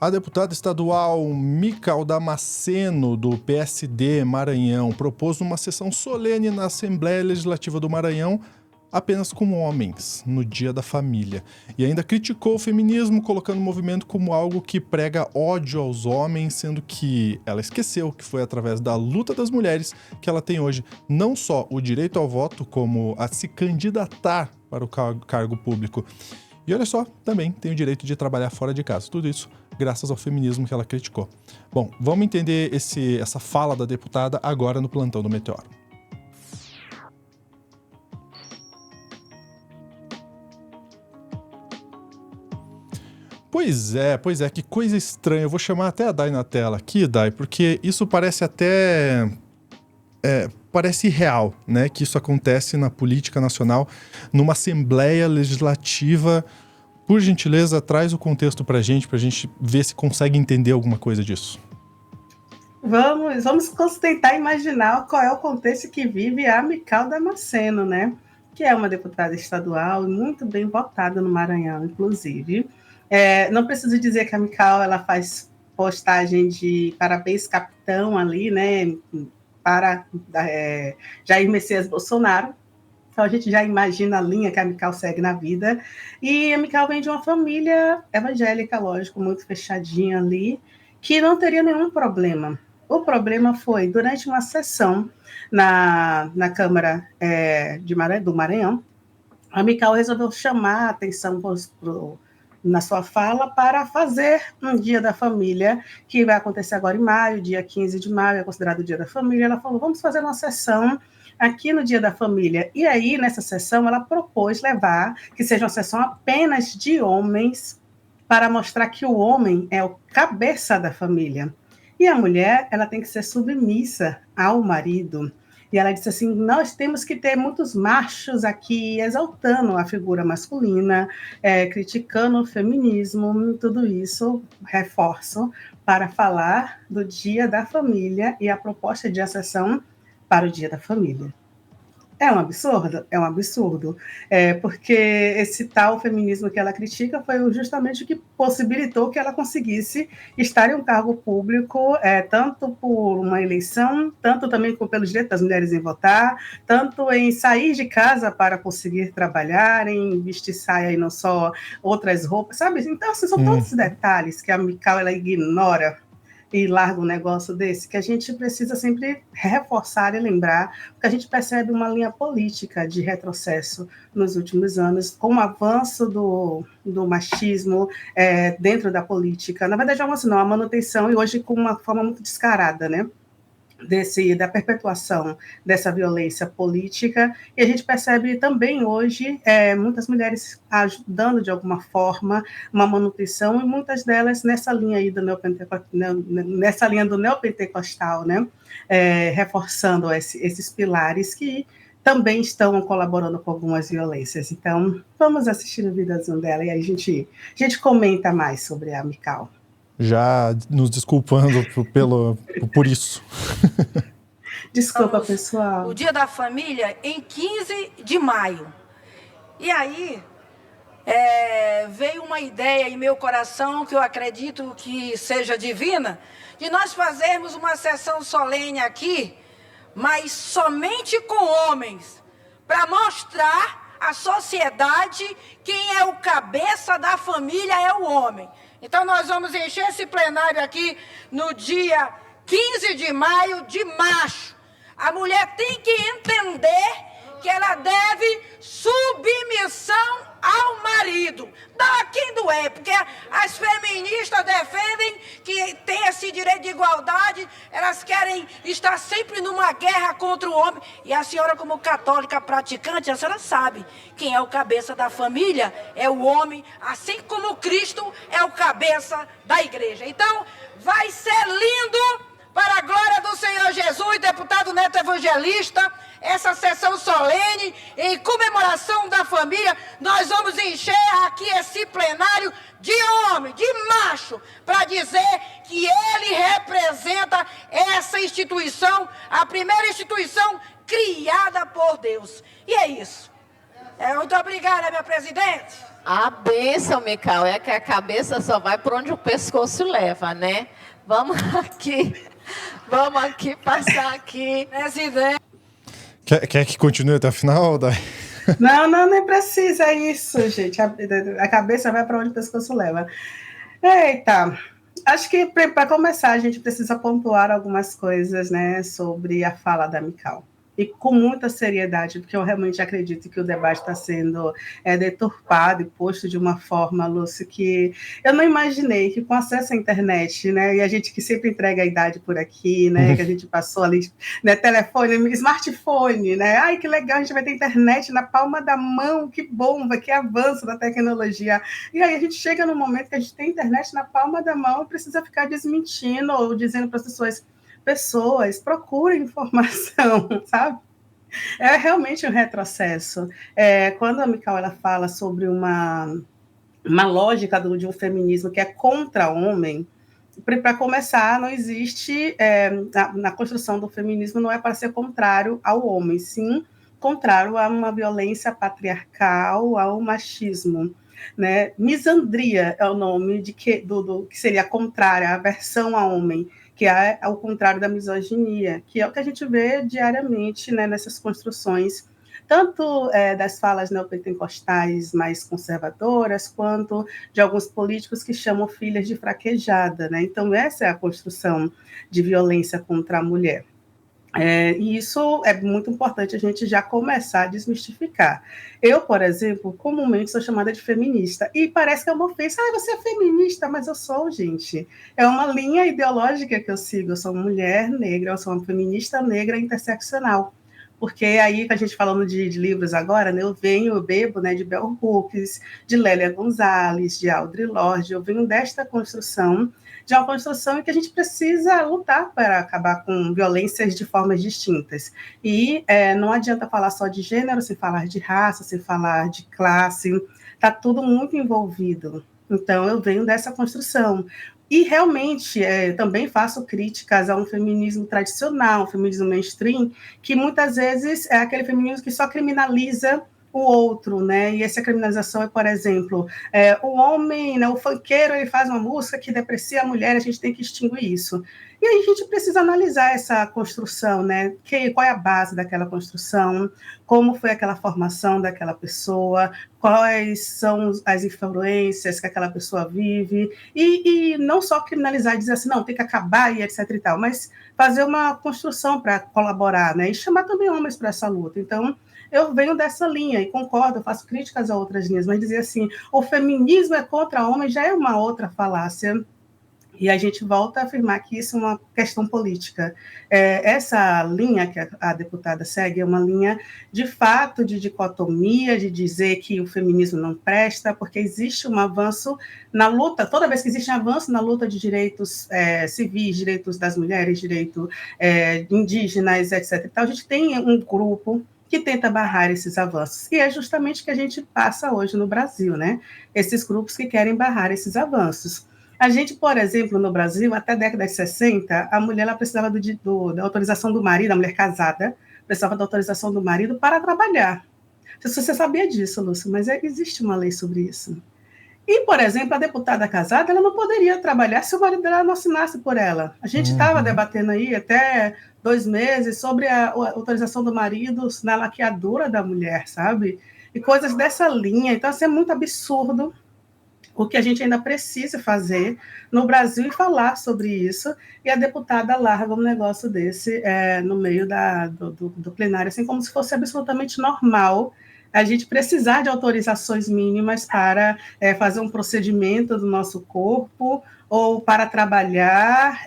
A deputada estadual Mical Damasceno, do PSD Maranhão, propôs uma sessão solene na Assembleia Legislativa do Maranhão apenas com homens, no Dia da Família. E ainda criticou o feminismo, colocando o movimento como algo que prega ódio aos homens, sendo que ela esqueceu que foi através da luta das mulheres que ela tem hoje não só o direito ao voto, como a se candidatar para o cargo público. E olha só, também tem o direito de trabalhar fora de casa. Tudo isso graças ao feminismo que ela criticou. Bom, vamos entender essa fala da deputada agora no Plantão do Meteoro. Pois é, que coisa estranha. Eu vou chamar até a Dai na tela aqui, Dai, porque isso parece até... parece irreal, né? Que isso acontece na política nacional, numa Assembleia Legislativa. Por gentileza, traz o contexto pra gente ver se consegue entender alguma coisa disso. Vamos tentar imaginar qual é o contexto que vive a Mical Damasceno, né? Que é uma deputada estadual e muito bem votada no Maranhão, inclusive. Não preciso dizer que a Mical ela faz postagem de parabéns, capitão, ali, né? Para Jair Messias Bolsonaro. Então, a gente já imagina a linha que a Mical segue na vida. E a Mical vem de uma família evangélica, lógico, muito fechadinha ali, que não teria nenhum problema. O problema foi, durante uma sessão na Câmara do Maranhão, a Mical resolveu chamar a atenção na sua fala para fazer um Dia da Família, que vai acontecer agora em maio, dia 15 de maio, é considerado o Dia da Família. Ela falou, vamos fazer uma sessão aqui no Dia da Família. E aí, nessa sessão, ela propôs levar que seja uma sessão apenas de homens, para mostrar que o homem é o cabeça da família. E a mulher, ela tem que ser submissa ao marido. E ela disse assim, nós temos que ter muitos machos aqui exaltando a figura masculina, criticando o feminismo, tudo isso, reforço, para falar do Dia da Família e a proposta de acessão para o Dia da Família. É um absurdo? É um absurdo. Porque esse tal feminismo que ela critica foi justamente o que possibilitou que ela conseguisse estar em um cargo público, tanto por uma eleição, tanto também pelos direitos das mulheres em votar, tanto em sair de casa para conseguir trabalhar, em vestir saia e não só outras roupas, sabe? Então, assim, são todos esses detalhes que a Mical ela ignora e larga um negócio desse, que a gente precisa sempre reforçar e lembrar, porque a gente percebe uma linha política de retrocesso nos últimos anos, com o avanço do machismo dentro da política. Na verdade, a manutenção, e hoje com uma forma muito descarada, né? Da perpetuação dessa violência política, e a gente percebe também hoje muitas mulheres ajudando de alguma forma uma manutenção, e muitas delas nessa linha aí do neopentecostal, né? Reforçando esses pilares que também estão colaborando com algumas violências. Então, vamos assistir o videozinho dela e aí a gente comenta mais sobre a Mical. Já nos desculpando por isso. Desculpa, pessoal. O Dia da Família em 15 de maio. E aí, veio uma ideia em meu coração, que eu acredito que seja divina, de nós fazermos uma sessão solene aqui, mas somente com homens, para mostrar à sociedade quem é o cabeça da família, é o homem. Então, nós vamos encher esse plenário aqui no dia 15 de maio de macho. A mulher tem que entender que ela deve submissão ao marido. Dá quem doer, porque as feministas defendem que tem esse direito de igualdade, elas querem estar sempre numa guerra contra o homem. E a senhora, como católica praticante, a senhora sabe quem é o cabeça da família, é o homem, assim como Cristo é o cabeça da igreja. Então, vai ser lindo, para a glória do Senhor Jesus, deputado Neto Evangelista, essa sessão solene, em comemoração da família, nós vamos encher aqui esse plenário de homem, de macho, para dizer que ele representa essa instituição, a primeira instituição criada por Deus. E é isso. Muito obrigada, minha presidente. A bênção, Mical, é que a cabeça só vai por onde o pescoço leva, né? Vamos aqui passar aqui. Presidente. Quer que continue até o final, Dai? Não, nem precisa, é isso, gente. A cabeça vai para onde o pescoço leva. Eita, acho que para começar a gente precisa pontuar algumas coisas, né, sobre a fala da Mical. E com muita seriedade, porque eu realmente acredito que o debate está sendo deturpado e posto de uma forma, Lúcio, que eu não imaginei que com acesso à internet, né, e a gente que sempre entrega a idade por aqui, né, que a gente passou ali, né, telefone, smartphone, né, ai que legal, a gente vai ter internet na palma da mão, que bomba, que avanço da tecnologia. E aí a gente chega no momento que a gente tem internet na palma da mão e precisa ficar desmentindo ou dizendo para as pessoas procurem informação, sabe? É realmente um retrocesso. Quando a Mical ela fala sobre uma lógica de um feminismo que é contra o homem, para começar, não existe, na construção do feminismo, não é para ser contrário ao homem, sim contrário a uma violência patriarcal, ao machismo. Né? Misandria é o nome do que seria contrária, a aversão ao homem, que é ao contrário da misoginia, que é o que a gente vê diariamente, né, nessas construções, tanto das falas neopentecostais mais conservadoras, quanto de alguns políticos que chamam filhas de fraquejada. Né? Então, essa é a construção de violência contra a mulher. E isso é muito importante a gente já começar a desmistificar. Eu, por exemplo, comumente sou chamada de feminista, e parece que é uma ofensa. Você é feminista, mas eu sou, gente. É uma linha ideológica que eu sigo. Eu sou uma mulher negra, eu sou uma feminista negra interseccional. Porque aí, a gente falando de livros agora, né, eu bebo, né, de Bell Hooks, de Lélia Gonzalez, de Audre Lorde, eu venho desta construção, de uma construção em que a gente precisa lutar para acabar com violências de formas distintas. E não adianta falar só de gênero, sem falar de raça, sem falar de classe, está tudo muito envolvido. Então, eu venho dessa construção. E realmente também faço críticas a um feminismo tradicional, um feminismo mainstream, que muitas vezes é aquele feminismo que só criminaliza o outro, né? E essa criminalização é, por exemplo, o homem, né, o funkeiro, ele faz uma música que deprecia a mulher, a gente tem que extinguir isso. E aí a gente precisa analisar essa construção, né? Qual é a base daquela construção, como foi aquela formação daquela pessoa, quais são as influências que aquela pessoa vive, e não só criminalizar e dizer assim, não, tem que acabar e etc e tal, mas fazer uma construção para colaborar, né? E chamar também homens para essa luta. Então, eu venho dessa linha e concordo, eu faço críticas a outras linhas, mas dizer assim, o feminismo é contra homem já é uma outra falácia. E a gente volta a afirmar que isso é uma questão política. Essa linha que a deputada segue é uma linha, de fato, de dicotomia, de dizer que o feminismo não presta, porque existe um avanço na luta, toda vez que existe um avanço na luta de direitos civis, direitos das mulheres, direitos indígenas, etc. Então, a gente tem um grupo que tenta barrar esses avanços. E é justamente o que a gente passa hoje no Brasil, né? Esses grupos que querem barrar esses avanços. A gente, por exemplo, no Brasil, até a década de 60, a mulher ela precisava da autorização do marido, a mulher casada, precisava da autorização do marido para trabalhar. Não sei se você sabia disso, Lúcio, mas existe uma lei sobre isso. E, por exemplo, a deputada casada, ela não poderia trabalhar se o marido dela não assinasse por ela. A gente estava debatendo aí até 2 meses sobre a autorização do marido na laqueadura da mulher, sabe? E coisas dessa linha. Então, assim, é muito absurdo o que a gente ainda precisa fazer no Brasil e falar sobre isso, e a deputada larga um negócio desse no meio do plenário, assim como se fosse absolutamente normal a gente precisar de autorizações mínimas para fazer um procedimento do nosso corpo ou para trabalhar,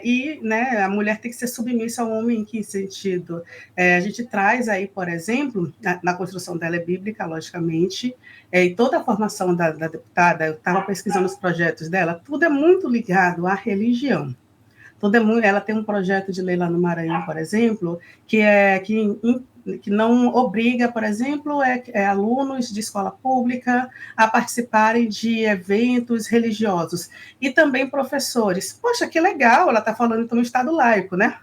e né, a mulher tem que ser submissa ao homem. Em que sentido? A gente traz aí, por exemplo, na construção dela é bíblica, logicamente, e toda a formação da deputada, eu estava pesquisando os projetos dela, tudo é muito ligado à religião. Ela tem um projeto de lei lá no Maranhão, por exemplo, que não obriga, por exemplo, alunos de escola pública a participarem de eventos religiosos, e também professores. Poxa, que legal, ela está falando então no Estado laico, né?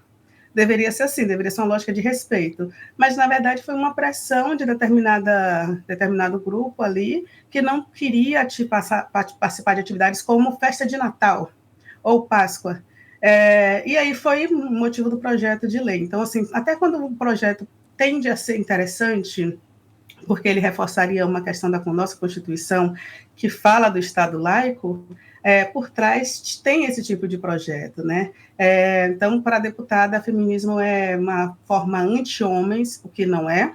deveria ser assim, deveria ser uma lógica de respeito. Mas, na verdade, foi uma pressão de determinado grupo ali que não queria participar de atividades como festa de Natal ou Páscoa. E aí foi o motivo do projeto de lei. Então, assim, até quando o projeto tende a ser interessante, porque ele reforçaria uma questão da nossa Constituição, que fala do Estado laico, por trás tem esse tipo de projeto, né? Então, para a deputada, feminismo é uma forma anti-homens, o que não é.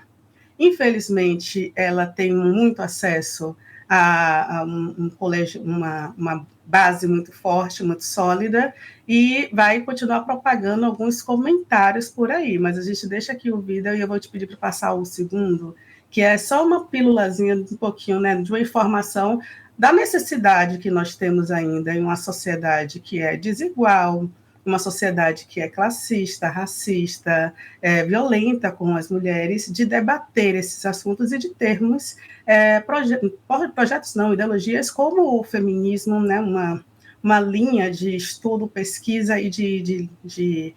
Infelizmente, ela tem muito acesso a um colégio, uma base muito forte, muito sólida, e vai continuar propagando alguns comentários por aí, mas a gente deixa aqui o vídeo e eu vou te pedir para passar o segundo, que é só uma pílulazinha, um pouquinho, né, de uma informação da necessidade que nós temos ainda em uma sociedade que é desigual, uma sociedade que é classista, racista, violenta com as mulheres, de debater esses assuntos e de termos projetos não, ideologias como o feminismo, né, uma linha de estudo, pesquisa e de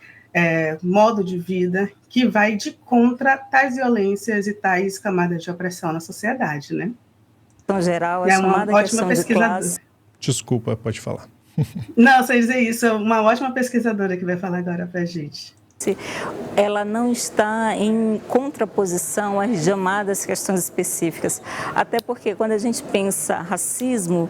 modo de vida que vai de contra tais violências e tais camadas de opressão na sociedade, né? Em geral, a É uma chamada ótima questão de pesquisadora. classe. Desculpa, pode falar. Não, sei dizer isso, é uma ótima pesquisadora que vai falar agora para a gente. Ela não está em contraposição às chamadas questões específicas, até porque quando a gente pensa racismo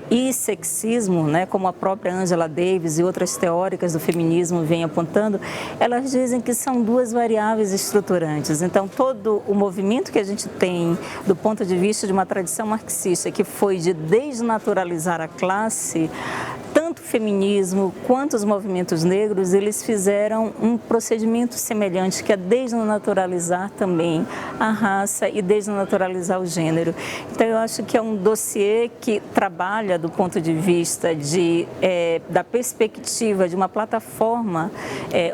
e sexismo, né, como a própria Angela Davis e outras teóricas do feminismo vêm apontando, elas dizem que são duas variáveis estruturantes. Então, todo o movimento que a gente tem do ponto de vista de uma tradição marxista, que foi de desnaturalizar a classe, tanto o feminismo quanto os movimentos negros, eles fizeram um procedimento semelhante, que é desnaturalizar também a raça e desnaturalizar o gênero. Então, eu acho que é um dossiê que trabalha do ponto de vista da perspectiva de uma plataforma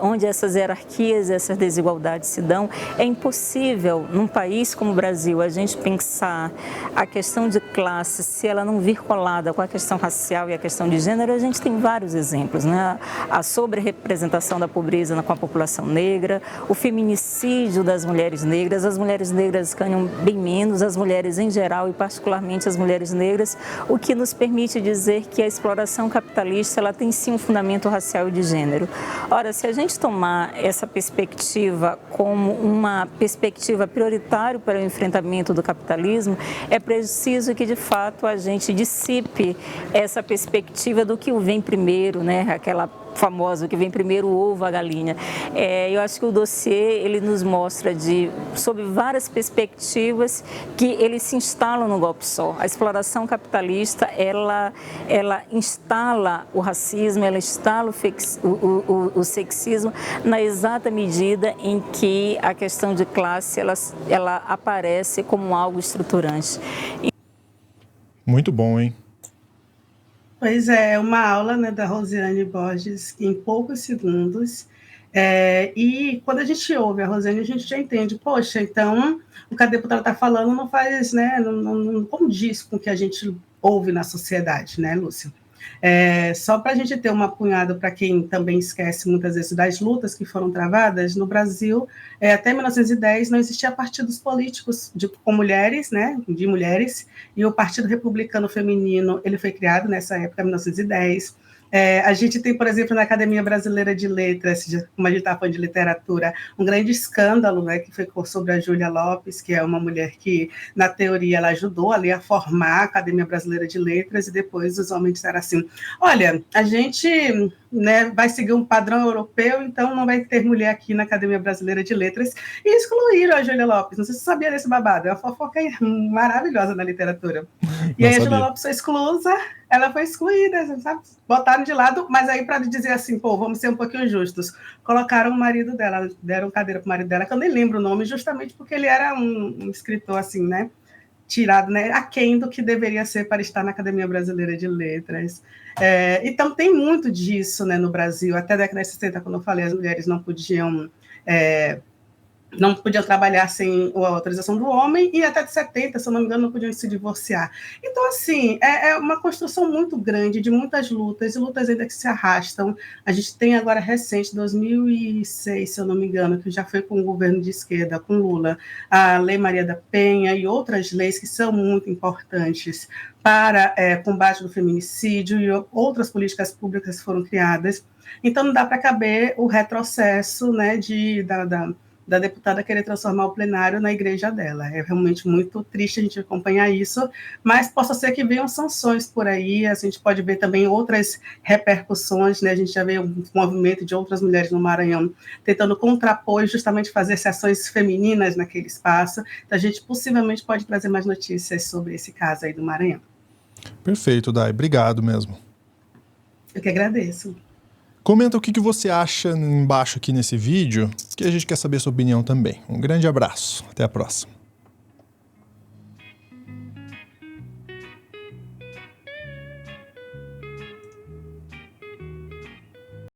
onde essas hierarquias, essas desigualdades se dão. É impossível, num país como o Brasil, a gente pensar a questão de classe, se ela não vir colada com a questão racial e a questão de gênero. A gente tem vários exemplos, né? A sobre-representação da pobreza com a população negra, o feminicídio das mulheres negras, as mulheres negras ganham bem menos, as mulheres em geral e particularmente as mulheres negras, o que nos permite dizer que a exploração capitalista ela tem sim um fundamento racial e de gênero. Ora, se a gente tomar essa perspectiva como uma perspectiva prioritária para o enfrentamento do capitalismo, é preciso que de fato a gente dissipe essa perspectiva do que vem primeiro, né? Aquela famosa, que vem primeiro o ovo, a galinha. Eu acho que o dossiê, ele nos mostra sob várias perspectivas que eles se instalam no golpe só. A exploração capitalista, ela instala o racismo, ela instala o sexismo na exata medida em que a questão de classe, ela aparece como algo estruturante. Muito bom, hein? Pois é, uma aula, né, da Rosiane Borges em poucos segundos. E quando a gente ouve a Rosiane, a gente já entende, poxa, então o que a deputada está falando não faz, né, não condiz com o que a gente ouve na sociedade, né, Lúcia? Só para a gente ter um apunhado para quem também esquece muitas vezes das lutas que foram travadas, no Brasil, até 1910, não existia partidos políticos com mulheres, né, de mulheres, e o Partido Republicano Feminino ele foi criado nessa época, 1910. A gente tem, por exemplo, na Academia Brasileira de Letras, como a gente está falando de literatura, um grande escândalo, né, que foi sobre a Júlia Lopes, que é uma mulher que, na teoria, ela ajudou ali a formar a Academia Brasileira de Letras, e depois os homens disseram assim, olha, a gente, né, vai seguir um padrão europeu, então não vai ter mulher aqui na Academia Brasileira de Letras, e excluíram a Júlia Lopes. Não sei se você sabia desse babado, é uma fofoca maravilhosa na literatura. E aí a Júlia Lopes foi exclusa, ela foi excluída, sabe? Botaram de lado, mas aí para dizer assim, pô, vamos ser um pouquinho justos, colocaram o marido dela, deram cadeira para o marido dela, que eu nem lembro o nome, justamente porque ele era um escritor assim, né, tirado, né, aquém do que deveria ser para estar na Academia Brasileira de Letras. Então tem muito disso, né, no Brasil, até a década de 60, quando eu falei, as mulheres não podiam não podiam trabalhar sem a autorização do homem, e até de 70, se eu não me engano, não podiam se divorciar. Então, assim, é uma construção muito grande, de muitas lutas, e lutas ainda que se arrastam. A gente tem agora recente, 2006, se eu não me engano, que já foi com o governo de esquerda, com Lula, a Lei Maria da Penha e outras leis que são muito importantes para combate do feminicídio, e outras políticas públicas foram criadas. Então, não dá para caber o retrocesso, né, da deputada querer transformar o plenário na igreja dela. É realmente muito triste a gente acompanhar isso, mas possa ser que venham sanções por aí, a gente pode ver também outras repercussões, né? A gente já vê um movimento de outras mulheres no Maranhão tentando contrapor e justamente fazer sessões femininas naquele espaço. Então, a gente possivelmente pode trazer mais notícias sobre esse caso aí do Maranhão. Perfeito, Day. Obrigado mesmo. Eu que agradeço. Comenta o que você acha embaixo aqui nesse vídeo, que a gente quer saber sua opinião também. Um grande abraço. Até a próxima.